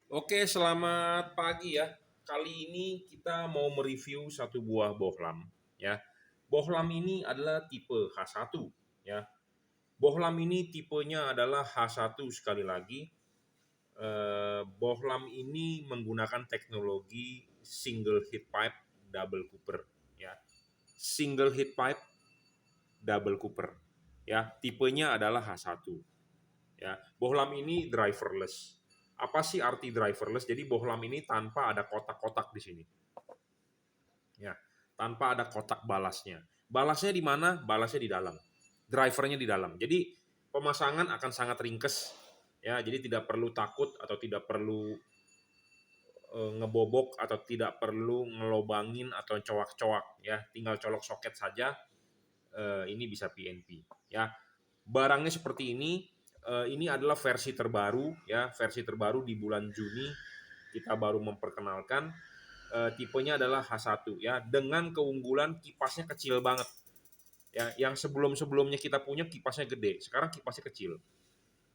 Oke, selamat pagi ya. Kali ini kita mau mereview satu buah bohlam ya. Bohlam ini adalah tipe H1 ya. Bohlam ini tipenya adalah H1 sekali lagi. Bohlam ini menggunakan teknologi single heat pipe double cooper ya. Single heat pipe double cooper ya. Tipenya adalah H1 ya. Bohlam ini driverless. Apa sih arti driverless? Jadi bohlam ini tanpa ada kotak-kotak di sini. Ya, tanpa ada kotak balasnya. Balasnya di mana? Balasnya di dalam. Drivernya di dalam. Jadi pemasangan akan sangat ringkes ya. Jadi tidak perlu takut atau tidak perlu ngebobok atau tidak perlu ngelobangin atau coak-coak ya. Tinggal colok soket saja. Ini bisa PNP ya. Barangnya seperti ini. Ini adalah versi terbaru ya, versi terbaru di bulan Juni kita baru memperkenalkan. Tipenya adalah H1 ya, dengan keunggulan kipasnya kecil banget ya. Yang sebelum-sebelumnya kita punya kipasnya gede, sekarang kipasnya kecil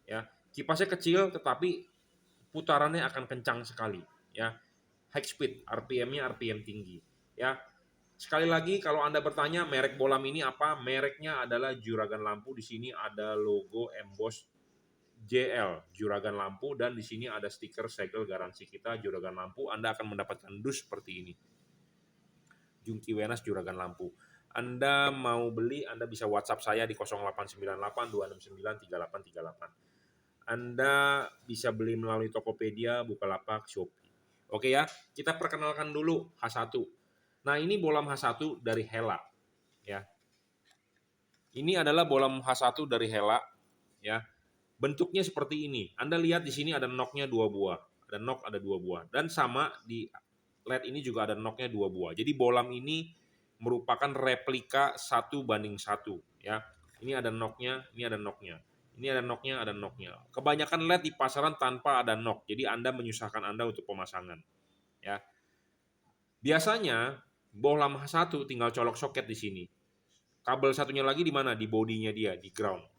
ya. Kipasnya kecil tetapi putarannya akan kencang sekali ya. High speed, RPM-nya RPM tinggi ya. Sekali lagi kalau Anda bertanya merek bohlam ini apa? Mereknya adalah Juragan Lampu. Di sini ada logo emboss JL Juragan Lampu, dan di sini ada stiker segel garansi kita Juragan Lampu. Anda akan mendapatkan dus seperti ini. Jungki Wenas Juragan Lampu. Anda mau beli, Anda bisa WhatsApp saya di 0898 269 3838. Anda bisa beli melalui Tokopedia, Bukalapak, Shopee. Oke ya, kita perkenalkan dulu H1. Nah, ini bohlam H1 dari Hella ya. Ini adalah bohlam H1 dari Hella ya. Bentuknya seperti ini. Anda lihat di sini ada knocknya 2 buah. Ada knock, ada 2 buah. Dan sama di LED ini juga ada knocknya 2 buah. Jadi bohlam ini merupakan replika 1:1 ya. Ini ada knocknya, ini ada knocknya. Ini ada knocknya, ada knocknya. Kebanyakan LED di pasaran tanpa ada knock. Jadi Anda menyusahkan Anda untuk pemasangan ya. Biasanya bohlam H1 tinggal colok soket di sini. Kabel satunya lagi di mana? Di bodinya dia, di ground.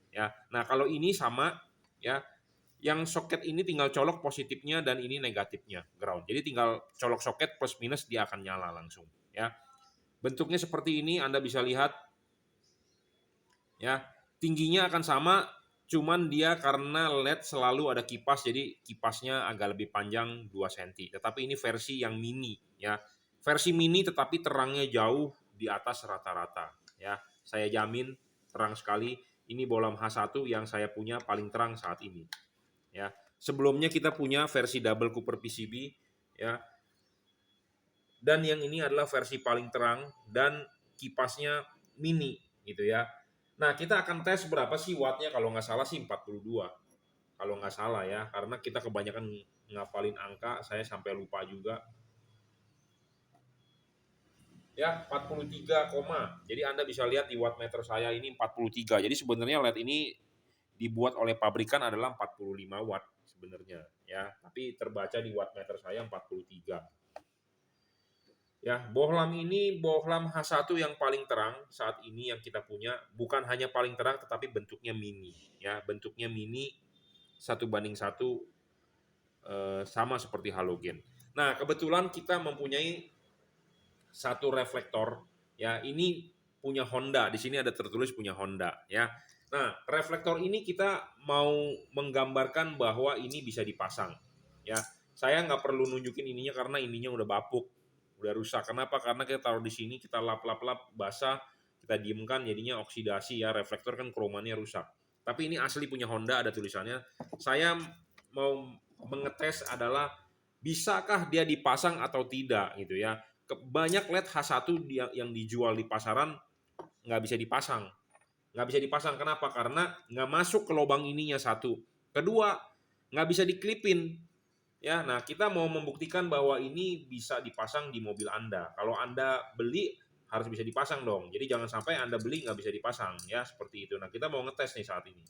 Ya. Nah, kalau ini sama ya. Yang soket ini tinggal colok positifnya dan ini negatifnya, ground. Jadi tinggal colok soket plus minus dia akan nyala langsung ya. Bentuknya seperti ini, Anda bisa lihat ya. Tingginya akan sama, cuman dia karena LED selalu ada kipas, jadi kipasnya agak lebih panjang 2 cm. Tetapi ini versi yang mini ya. Versi mini tetapi terangnya jauh di atas rata-rata ya. Saya jamin terang sekali. Ini bohlam H1 yang saya punya paling terang saat ini ya. Sebelumnya kita punya versi double cooper PCB ya. Dan yang ini adalah versi paling terang dan kipasnya mini gitu ya. Nah, kita akan tes berapa sih wattnya, kalau nggak salah sih 42. Kalau nggak salah ya, karena kita kebanyakan ngapalin angka, saya sampai lupa juga. Ya, 43, jadi Anda bisa lihat di wattmeter saya ini 43. Jadi sebenarnya LED ini dibuat oleh pabrikan adalah 45 watt sebenarnya ya, tapi terbaca di wattmeter saya 43. Ya, bohlam ini bohlam H1 yang paling terang saat ini yang kita punya, bukan hanya paling terang tetapi bentuknya mini ya, bentuknya mini 1:1, sama seperti halogen. Nah, kebetulan kita mempunyai satu reflektor ya, ini punya Honda. Di sini ada tertulis punya Honda ya. Nah, reflektor ini kita mau menggambarkan bahwa ini bisa dipasang ya. Saya nggak perlu nunjukin ininya karena ininya udah bapuk, udah rusak. Kenapa? Karena kita taruh di sini, kita lap-lap-lap basah, kita diemkan jadinya oksidasi ya. Reflektor kan kromannya rusak. Tapi ini asli punya Honda, ada tulisannya. Saya mau mengetes adalah bisakah dia dipasang atau tidak gitu ya. Banyak LED H1 yang dijual di pasaran nggak bisa dipasang. Nggak bisa dipasang, kenapa? Karena nggak masuk ke lubang ininya, satu. Kedua, nggak bisa diklipin. Ya, nah kita mau membuktikan bahwa ini bisa dipasang di mobil Anda. Kalau Anda beli harus bisa dipasang dong. Jadi jangan sampai Anda beli nggak bisa dipasang ya, seperti itu. Nah, kita mau ngetes nih saat ini.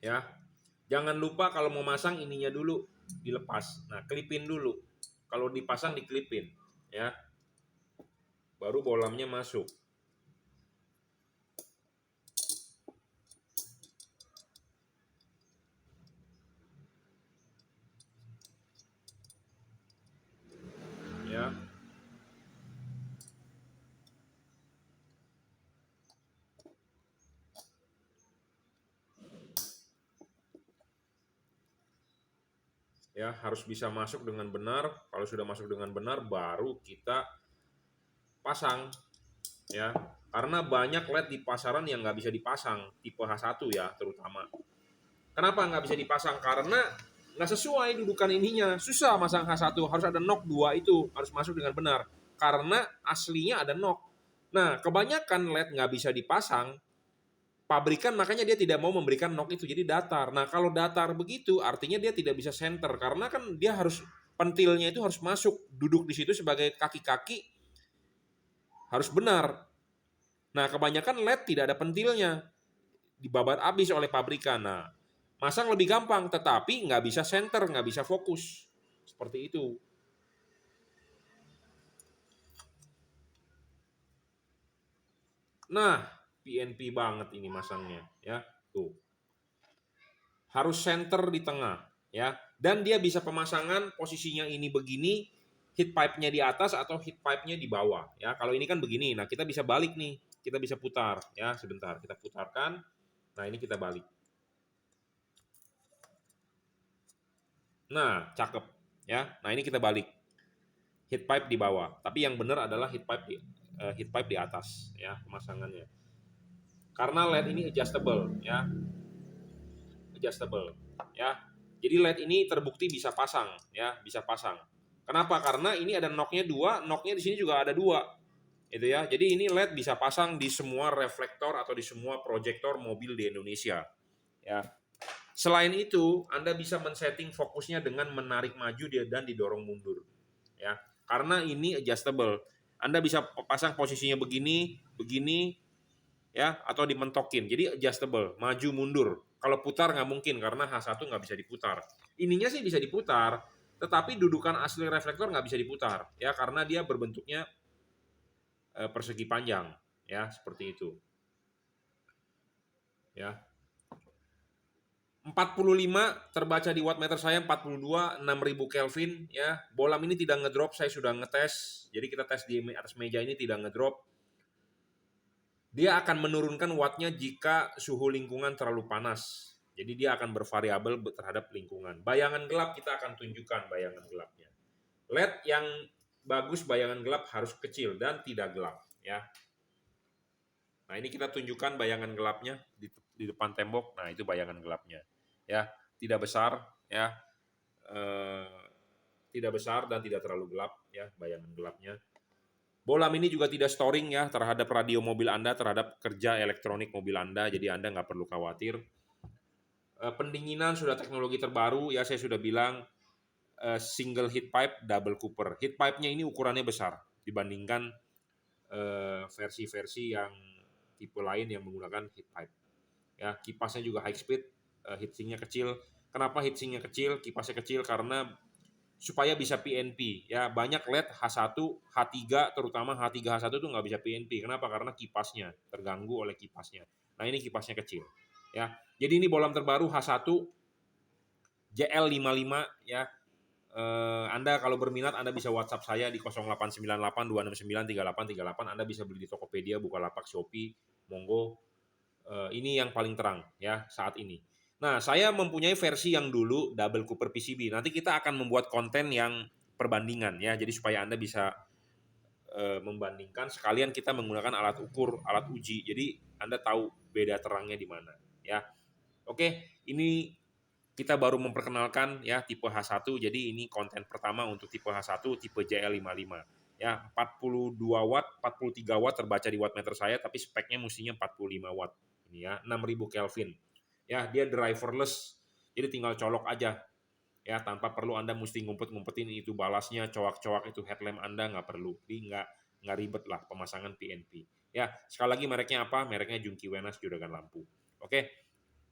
Ya. Jangan lupa kalau mau masang ininya dulu dilepas. Nah, klipin dulu. Kalau dipasang diklipin ya. baru bolamnya masuk. Ya. Ya, harus bisa masuk dengan benar. Kalau sudah masuk dengan benar, baru kita pasang. Ya, karena banyak LED di pasaran yang nggak bisa dipasang, tipe H1 ya terutama. Kenapa nggak bisa dipasang? Karena nggak sesuai dudukan ininya. Susah masang H1, harus ada knock 2 itu, harus masuk dengan benar. Karena aslinya ada knock. Nah, kebanyakan LED nggak bisa dipasang, pabrikan makanya dia tidak mau memberikan knock itu, jadi datar. Nah, kalau datar begitu artinya dia tidak bisa center karena kan dia harus pentilnya itu harus masuk, duduk di situ sebagai kaki-kaki harus benar. Nah, kebanyakan LED tidak ada pentilnya, dibabat habis oleh pabrikan. Nah, masang lebih gampang, tetapi nggak bisa center, nggak bisa fokus. Seperti itu. Nah, PNP banget ini masangnya, ya. Tuh. Harus center di tengah, ya. Dan dia bisa pemasangan posisinya ini begini, heat pipe-nya di atas atau heat pipe-nya di bawah, ya. Kalau ini kan begini. Nah, kita bisa balik nih. Kita bisa putar, ya. Sebentar, kita putarkan. Nah, ini kita balik. Nah, cakep, ya. Nah, ini kita balik. Heat pipe di bawah. Tapi yang benar adalah heat pipe di atas, ya, pemasangannya. Karena LED ini adjustable, ya. Adjustable, ya. Jadi LED ini terbukti bisa pasang, ya, bisa pasang. Kenapa? Karena ini ada knocknya 2, knocknya di sini juga ada 2, itu ya. Jadi ini LED bisa pasang di semua reflektor atau di semua proyektor mobil di Indonesia, ya. Selain itu, Anda bisa men-setting fokusnya dengan menarik maju dan didorong mundur, ya. Karena ini adjustable. Anda bisa pasang posisinya begini, begini, ya, atau dimentokin. Jadi adjustable, maju mundur. Kalau putar nggak mungkin karena H1 nggak bisa diputar. Ininya sih bisa diputar, tetapi dudukan asli reflektor nggak bisa diputar, ya, karena dia berbentuknya persegi panjang, ya, seperti itu. Ya. 45 terbaca di wattmeter saya 42, 6000 Kelvin, ya. Bolam ini tidak ngedrop, saya sudah ngetes. Jadi kita tes di atas meja ini tidak ngedrop. Dia akan menurunkan wattnya jika suhu lingkungan terlalu panas. Jadi dia akan bervariabel terhadap lingkungan. Bayangan gelap kita akan tunjukkan bayangan gelapnya. LED yang bagus bayangan gelap harus kecil dan tidak gelap, ya. Nah, ini kita tunjukkan bayangan gelapnya di depan tembok. Nah, itu bayangan gelapnya, ya. Tidak besar, ya. Tidak besar dan tidak terlalu gelap, ya, bayangan gelapnya. Bolam ini juga tidak storing, ya, terhadap radio mobil Anda, terhadap kerja elektronik mobil Anda, jadi Anda nggak perlu khawatir. Pendinginan sudah teknologi terbaru, ya, saya sudah bilang single heat pipe, double cooper. Heat pipe-nya ini ukurannya besar dibandingkan versi-versi yang tipe lain yang menggunakan heat pipe. Ya, kipasnya juga high speed, heatsinknya kecil. Kenapa heatsinknya kecil, kipasnya kecil? Karena supaya bisa PNP, ya. Banyak LED H1, H3, terutama H3 H1 itu nggak bisa PNP. Kenapa? Karena kipasnya terganggu oleh kipasnya. Nah, ini kipasnya kecil, ya. Jadi ini bolam terbaru H1 JL55, ya. Anda kalau berminat Anda bisa WhatsApp saya di 0898 269 3838. Anda bisa beli di Tokopedia, Bukalapak, Shopee, monggo. Ini yang paling terang, ya, saat ini. Nah, saya mempunyai versi yang dulu double cooper PCB. Nanti kita akan membuat konten yang perbandingan, ya. Jadi supaya Anda bisa membandingkan, sekalian kita menggunakan alat ukur, alat uji. Jadi Anda tahu beda terangnya di mana, ya. Oke, ini kita baru memperkenalkan, ya, tipe H1. Jadi ini konten pertama untuk tipe H1, tipe JL55. Ya, 42 watt, 43 watt terbaca di wattmeter saya, tapi speknya mestinya 45 watt. Ini ya, 6000 Kelvin. Ya, dia driverless. Jadi tinggal colok aja. Ya, tanpa perlu Anda mesti ngumpet-ngumpetin itu balasnya, coak-coak itu headlamp Anda, nggak perlu. Jadi nggak ribet lah pemasangan PNP. Ya, sekali lagi mereknya apa? Mereknya Junkey Wenas Juragan Lampu. Oke,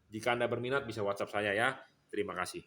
jika Anda berminat bisa WhatsApp saya, ya. Terima kasih.